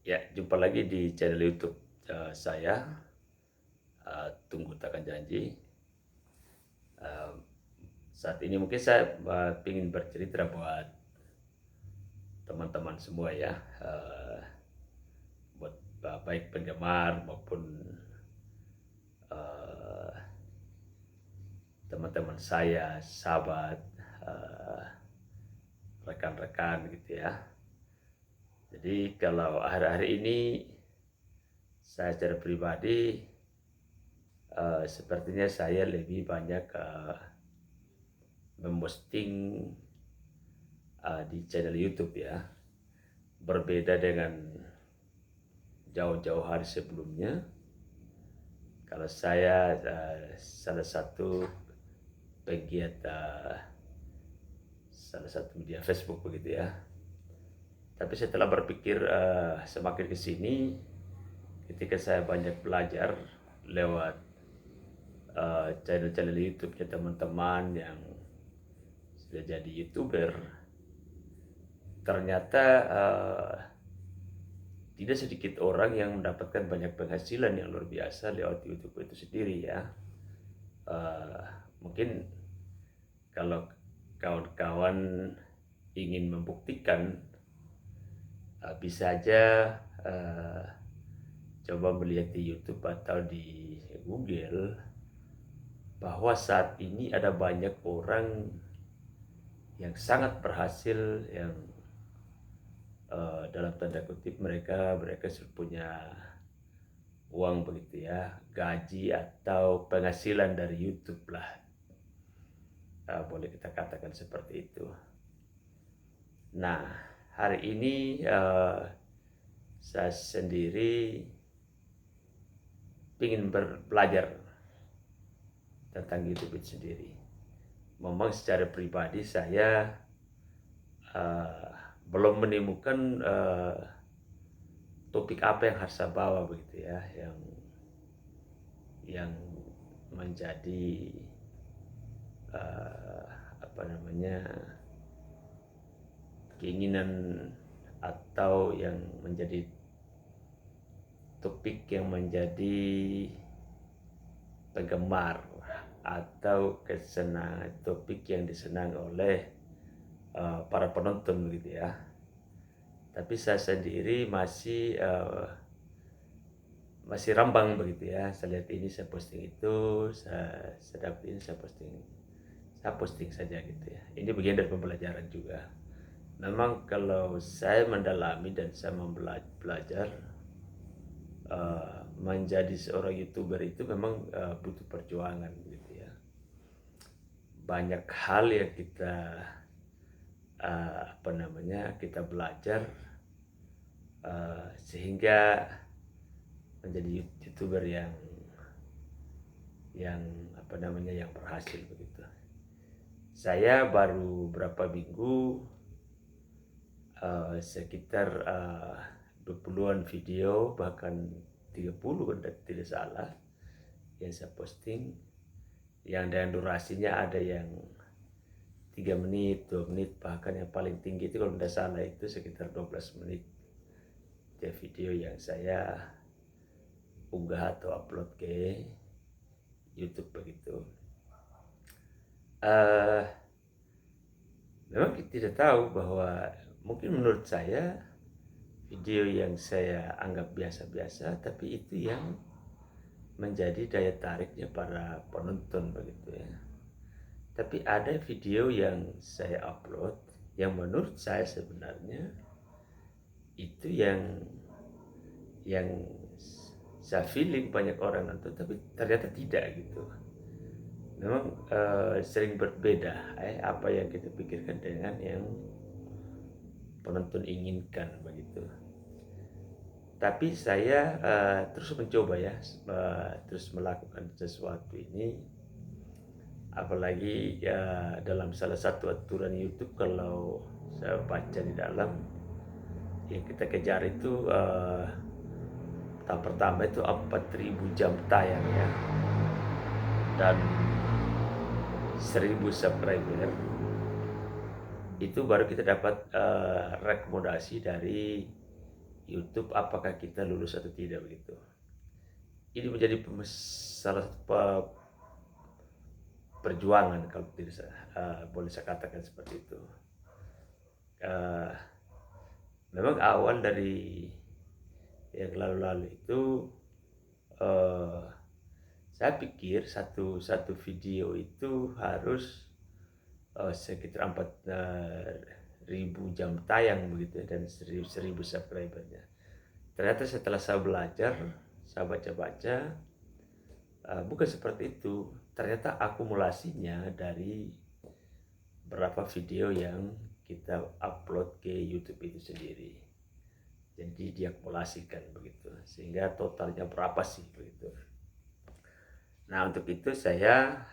Ya, jumpa lagi di channel YouTube saya. Tunggu takkan janji. Eh, Saat ini mungkin saya ingin bercerita buat teman-teman semua ya, buat baik penggemar maupun eh, teman-teman saya, sahabat, eh, rekan-rekan gitu ya. Jadi kalau hari-hari ini saya secara pribadi sepertinya saya lebih banyak memposting di channel YouTube ya, berbeda dengan jauh-jauh hari sebelumnya. Kalau saya salah satu pegiat salah satu media Facebook begitu ya. Tapi setelah berpikir semakin ke sini, ketika saya banyak belajar lewat channel-channel YouTube-nya teman-teman yang sudah jadi YouTuber, ternyata tidak sedikit orang yang mendapatkan banyak penghasilan yang luar biasa lewat YouTube itu sendiri ya. Uh, Mungkin kalau kawan-kawan ingin membuktikan, bisa aja coba melihat di YouTube atau di Google bahwa saat ini ada banyak orang yang sangat berhasil, yang dalam tanda kutip mereka sudah punya uang begitu ya, gaji atau penghasilan dari YouTube lah, boleh kita katakan seperti itu. Nah, hari ini saya sendiri ingin belajar tentang YouTube itu sendiri. Memang secara pribadi saya belum menemukan topik apa yang harus saya bawa begitu ya, yang menjadi apa namanya, keinginan atau yang menjadi topik yang menjadi penggemar atau topik yang disenang oleh para penonton gitu ya. Tapi saya sendiri masih rambang begitu ya. Saya lihat ini, saya posting itu, saya dapat ini, saya posting saja gitu ya. Ini bagian dari pembelajaran juga. Memang kalau saya mendalami dan saya belajar menjadi seorang YouTuber itu memang butuh perjuangan gitu ya. Banyak hal yang kita kita belajar sehingga menjadi YouTuber yang yang berhasil begitu. Saya baru berapa minggu sekitar 20-an video, bahkan 30 tidak salah, yang saya posting, yang dengan durasinya ada yang 3 menit, 2 menit, bahkan yang paling tinggi itu kalau tidak salah itu sekitar 12 menit ya, video yang saya unggah atau upload ke YouTube begitu. Memang kita tidak tahu bahwa mungkin menurut saya video yang saya anggap biasa-biasa, tapi itu yang menjadi daya tariknya para penonton begitu ya. Tapi ada video yang saya upload yang menurut saya sebenarnya itu yang saya feeling banyak orang nonton, tapi ternyata tidak gitu. Memang sering berbeda apa yang kita pikirkan dengan yang penonton inginkan begitu. Tapi saya terus mencoba ya, terus melakukan sesuatu ini. Apalagi dalam salah satu aturan YouTube, kalau saya baca di dalam, yang kita kejar itu tahap pertama itu 4.000 jam tayang ya, dan 1.000 subscriber. Itu baru kita dapat rekomendasi dari YouTube apakah kita lulus atau tidak begitu. Ini menjadi salah satu perjuangan kalau tidak boleh saya katakan seperti itu. Uh, Memang awal dari yang lalu-lalu itu saya pikir satu video itu harus sekitar 4.000 jam tayang begitu ya, dan 1.000 subscribernya. Ternyata setelah saya belajar, saya baca-baca, bukan seperti itu. Ternyata akumulasinya dari berapa video yang kita upload ke YouTube itu sendiri. Jadi diakumulasikan begitu, sehingga totalnya berapa sih begitu. Nah, untuk itu saya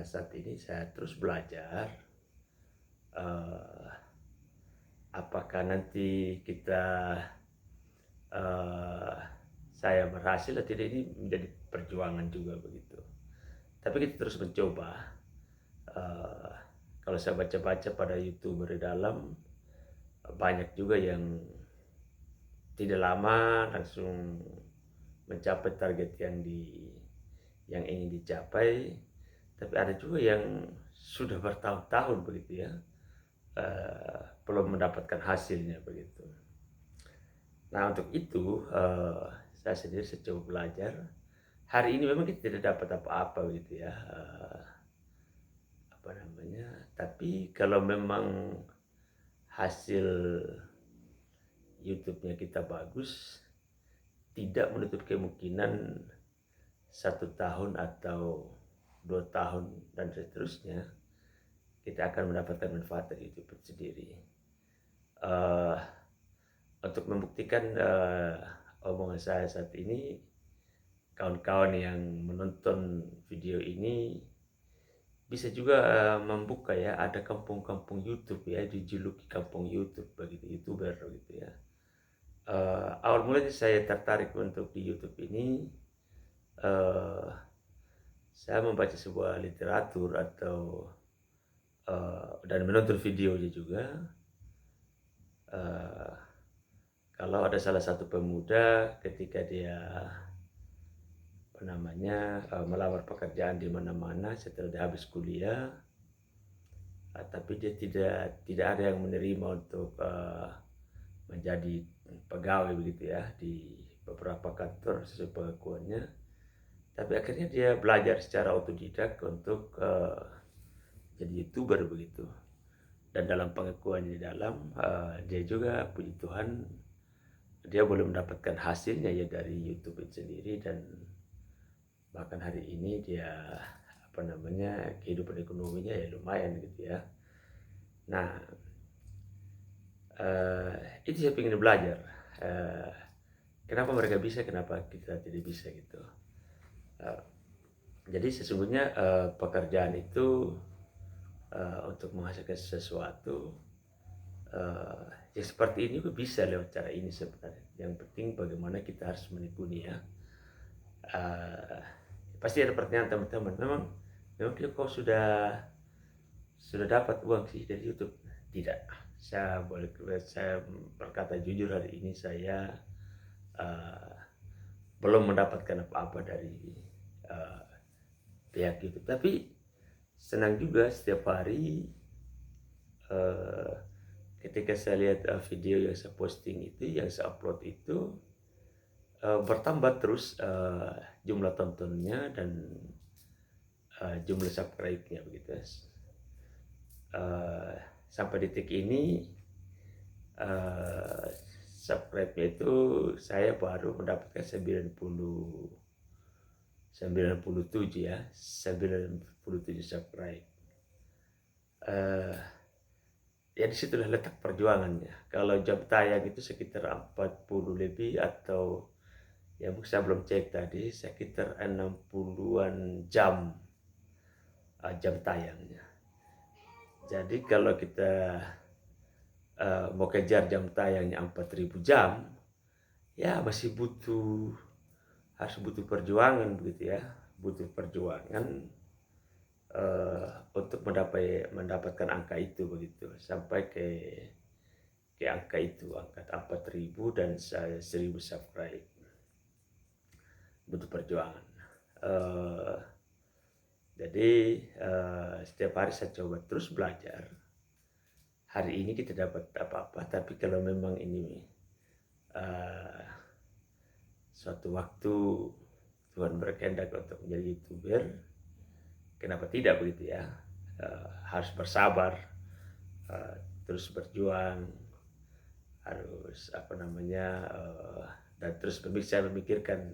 saat ini saya terus belajar apakah nanti kita saya berhasil atau tidak, ini menjadi perjuangan juga begitu. Tapi kita terus mencoba. Kalau saya baca-baca pada YouTuber di dalam, banyak juga yang tidak lama langsung mencapai target yang ingin dicapai, tapi ada juga yang sudah bertahun-tahun begitu ya, belum mendapatkan hasilnya begitu. Nah, untuk itu saya sendiri coba belajar. Hari ini memang kita tidak dapat apa-apa begitu ya, tapi kalau memang hasil YouTube-nya kita bagus, tidak menutup kemungkinan 1 tahun atau 2 tahun dan seterusnya kita akan mendapatkan manfaat dari YouTube itu sendiri. Untuk membuktikan omongan saya saat ini, kawan-kawan yang menonton video ini bisa juga membuka ya, ada kampung-kampung YouTube ya, dijuluki kampung YouTube begitu, YouTuber gitu ya. Awal mulanya saya tertarik untuk di YouTube ini, saya membaca sebuah literatur atau dan menonton videonya juga. Kalau ada salah satu pemuda ketika dia melamar pekerjaan di mana-mana setelah dia habis kuliah, tapi dia tidak ada yang menerima untuk menjadi pegawai begitu ya di beberapa kantor sesuai pengakuannya. Tapi akhirnya dia belajar secara otodidak untuk jadi YouTuber begitu. Dan dalam pengakuannya di dalam, dia juga puji Tuhan, dia boleh mendapatkan hasilnya ya dari YouTube itu sendiri, dan bahkan hari ini dia kehidupan ekonominya ya lumayan gitu ya. Nah, itu saya ingin belajar. Kenapa mereka bisa, kenapa kita tidak bisa gitu. Jadi sesungguhnya pekerjaan itu untuk menghasilkan sesuatu yang seperti ini juga bisa lewat cara ini sebenarnya. Yang penting bagaimana kita harus menekuni ya. Pasti ada pertanyaan teman-teman, memang kau sudah dapat uang sih dari YouTube? Tidak. Saya berkata jujur, hari ini saya belum mendapatkan apa-apa dari pihak YouTube. Tapi senang juga setiap hari ketika saya lihat video yang saya posting itu, yang saya upload itu bertambah terus jumlah tontonnya dan jumlah subscribe-nya begitu. Sampai detik ini subscribe-nya itu saya baru mendapatkan 97 ya, 97 subscribe. Ya disitulah letak perjuangannya. Kalau jam tayang itu sekitar 40 lebih, atau ya saya belum cek tadi, sekitar 60-an jam tayangnya. Jadi kalau kita mau kejar jam tayangnya 4.000 jam, ya masih harus butuh perjuangan begitu ya, butuh perjuangan untuk mendapatkan angka itu begitu, sampai ke ke angka itu, angka 4.000 dan saya 1.000 subscribe. Butuh perjuangan. Jadi setiap hari saya coba terus belajar. Hari ini kita dapat apa-apa, tapi kalau memang ini suatu waktu Tuhan berkehendak untuk menjadi YouTuber, kenapa tidak begitu ya? Harus bersabar, terus berjuang, harus dan terus bisa memikirkan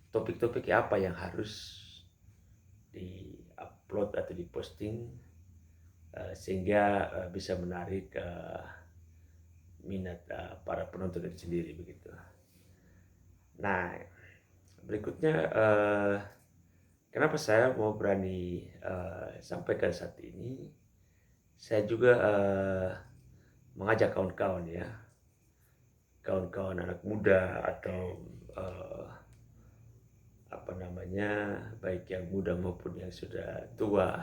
topik-topik apa yang harus di-upload atau diposting sehingga bisa menarik minat para penonton itu sendiri begitu. Nah, berikutnya kenapa saya mau berani sampaikan saat ini? Saya juga mengajak kawan-kawan ya, kawan-kawan anak muda atau baik yang muda maupun yang sudah tua,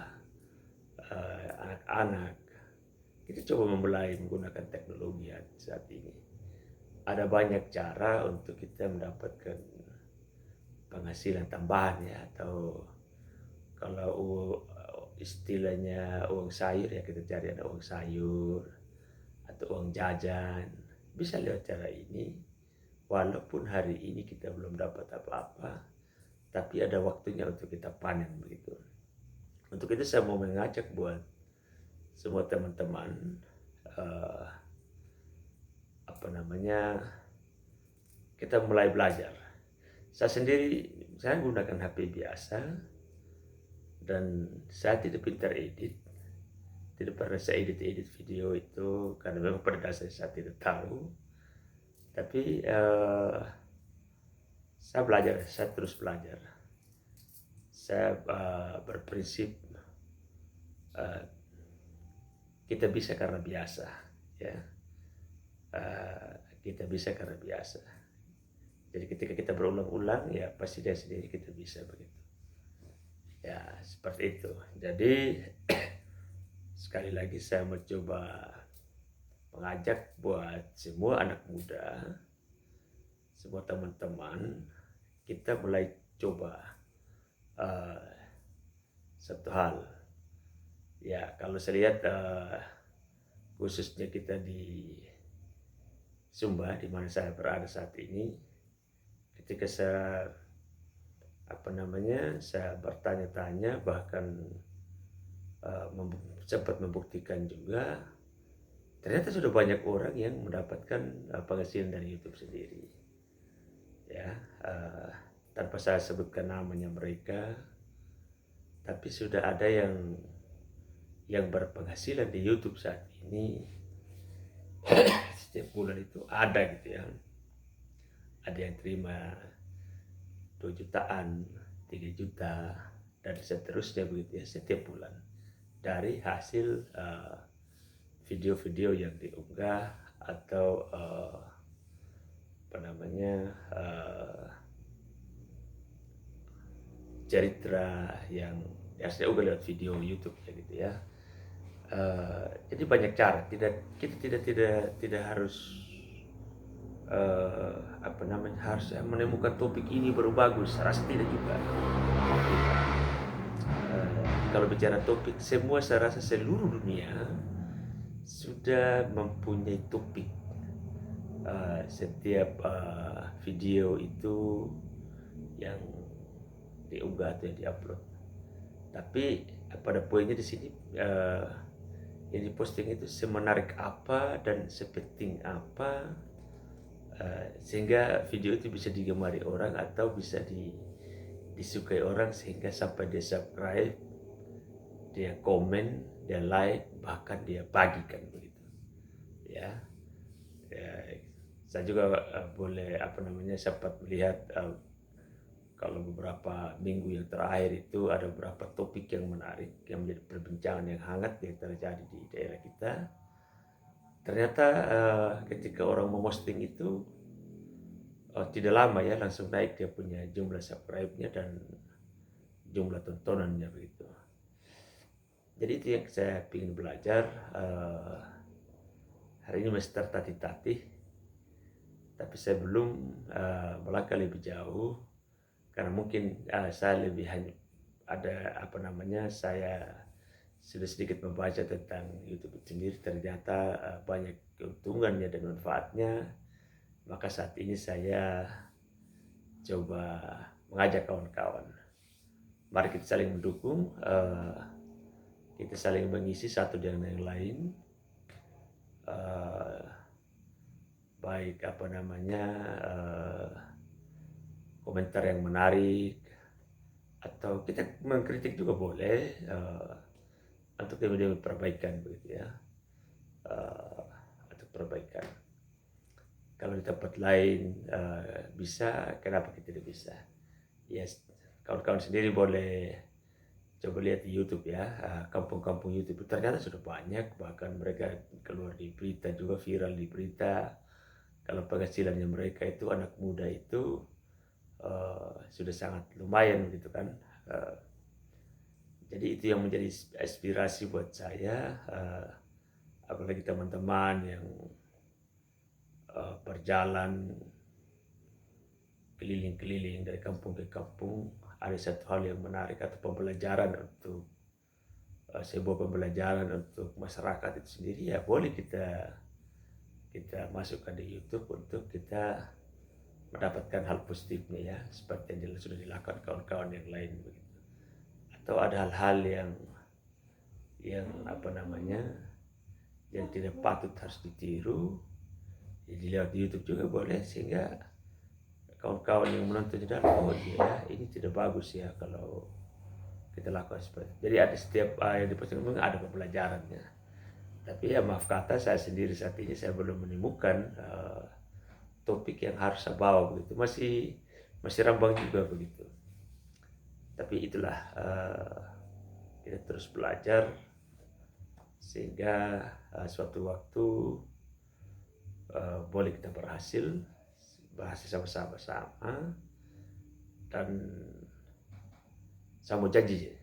anak-anak, kita coba memulai menggunakan teknologi saat ini. Ada banyak cara untuk kita mendapatkan penghasilan tambahan ya, atau kalau istilahnya uang sayur ya, kita cari ada uang sayur atau uang jajan, bisa lewat cara ini. Walaupun hari ini kita belum dapat apa-apa, tapi ada waktunya untuk kita panen begitu. Untuk itu saya mau mengajak buat semua teman-teman kita mulai belajar. Saya sendiri, saya gunakan HP biasa dan saya tidak pintar edit. Tidak pernah saya edit video itu karena memang pada dasarnya saya tidak tahu. Tapi saya belajar, saya terus belajar. Saya berprinsip kita bisa karena biasa, ya. Kita bisa karena biasa. Jadi ketika kita berulang-ulang, ya pasti dari sendiri kita bisa begitu. Ya seperti itu. Jadi sekali lagi saya mencoba mengajak buat semua anak muda, semua teman-teman, kita mulai coba satu hal. Ya kalau saya lihat khususnya kita di Sumba, di mana saya berada saat ini, ketika saya saya bertanya-tanya, bahkan sempat membuktikan juga, ternyata sudah banyak orang yang mendapatkan penghasilan dari YouTube sendiri, ya, tanpa saya sebutkan namanya mereka, tapi sudah ada yang berpenghasilan di YouTube saat ini. Setiap bulan itu ada gitu ya, ada yang terima 2 jutaan, 3 juta, dan seterusnya begitu ya, setiap bulan dari hasil video-video yang diunggah atau cerita yang saya unggah lewat video YouTube ya gitu ya. Jadi banyak cara, kita tidak harus harus menemukan topik ini baru bagus, rasa tidak juga. Kalau bicara topik, semua saya rasa seluruh dunia sudah mempunyai topik. Setiap video itu yang diunggah atau yang diupload. Tapi pada poinnya di sini yang diposting itu semenarik apa dan sepenting apa, sehingga video itu bisa digemari orang atau bisa disukai orang sehingga sampai dia subscribe, dia komen, dia like, bahkan dia bagikan begitu. Ya, saya juga boleh sempat melihat kalau beberapa minggu yang terakhir itu ada beberapa topik yang menarik yang menjadi perbincangan yang hangat yang terjadi di daerah kita. Ternyata ketika orang memposting itu tidak lama ya langsung naik dia punya jumlah subscribe-nya dan jumlah tontonannya begitu. Jadi itu yang saya ingin belajar. hari ini masih tertatih-tatih, tapi saya belum melangkah lebih jauh karena mungkin saya lebih hanya ada saya sudah sedikit membaca tentang YouTube itu sendiri, ternyata banyak keuntungannya dan manfaatnya. Maka saat ini saya coba mengajak kawan-kawan, mari kita saling mendukung, kita saling mengisi satu dengan yang lain, baik komentar yang menarik, atau kita mengkritik juga boleh, untuk kemudian perbaikan begitu ya, untuk perbaikan. Kalau di tempat lain bisa, kenapa kita tidak bisa? Yes, kawan-kawan sendiri boleh coba lihat di YouTube ya, kampung-kampung YouTube ternyata sudah banyak, bahkan mereka keluar di berita juga, viral di berita. Kalau penghasilannya mereka itu anak muda itu sudah sangat lumayan gitu kan. Jadi itu yang menjadi inspirasi buat saya, apalagi teman-teman yang berjalan keliling-keliling dari kampung ke kampung. Ada satu hal yang menarik atau pembelajaran untuk sebuah pembelajaran untuk masyarakat itu sendiri, ya boleh kita masukkan di YouTube untuk kita mendapatkan hal positifnya ya, seperti yang sudah dilakukan kawan-kawan yang lain begitu. Atau ada hal-hal yang yang tidak patut harus ditiru, ya dilihat di YouTube juga boleh, sehingga kawan-kawan yang menonton di dalam, oh ya ini tidak bagus ya kalau kita lakukan seperti itu. Jadi ada setiap yang diposting ada pembelajarannya. Tapi ya maaf kata, saya sendiri saat ini saya belum menemukan topik yang harus saya bawa begitu, masih rambang juga begitu. Tapi itulah, kita terus belajar sehingga suatu waktu boleh kita berhasil sama-sama. Dan saya mau janji,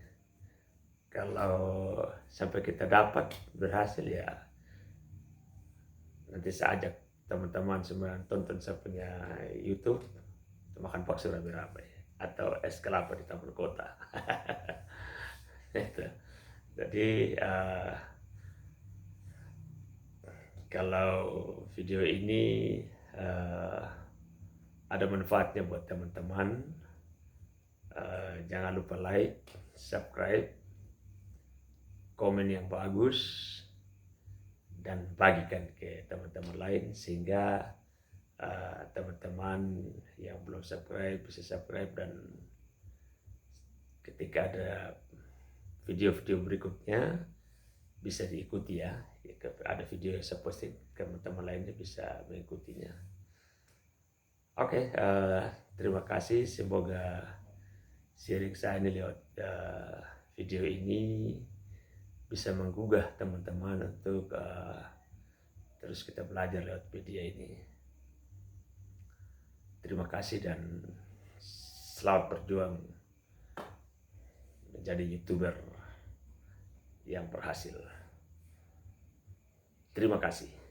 kalau sampai kita dapat berhasil ya, nanti saya ajak teman-teman semua tonton saya punya YouTube, makan bakso rame-rame atau es kelapa di taman kota. Jadi kalau video ini ada manfaatnya buat teman-teman, jangan lupa like, subscribe, komen yang bagus, dan bagikan ke teman-teman lain sehingga teman-teman yang belum subscribe bisa subscribe, dan ketika ada video-video berikutnya bisa diikuti ya. Ada video yang saya posting, teman-teman lainnya bisa mengikutinya. Oke, terima kasih. Semoga sharing saya ini lewat video ini bisa menggugah teman-teman untuk terus kita belajar lewat media ini. Terima kasih dan selamat berjuang menjadi YouTuber yang berhasil. Terima kasih.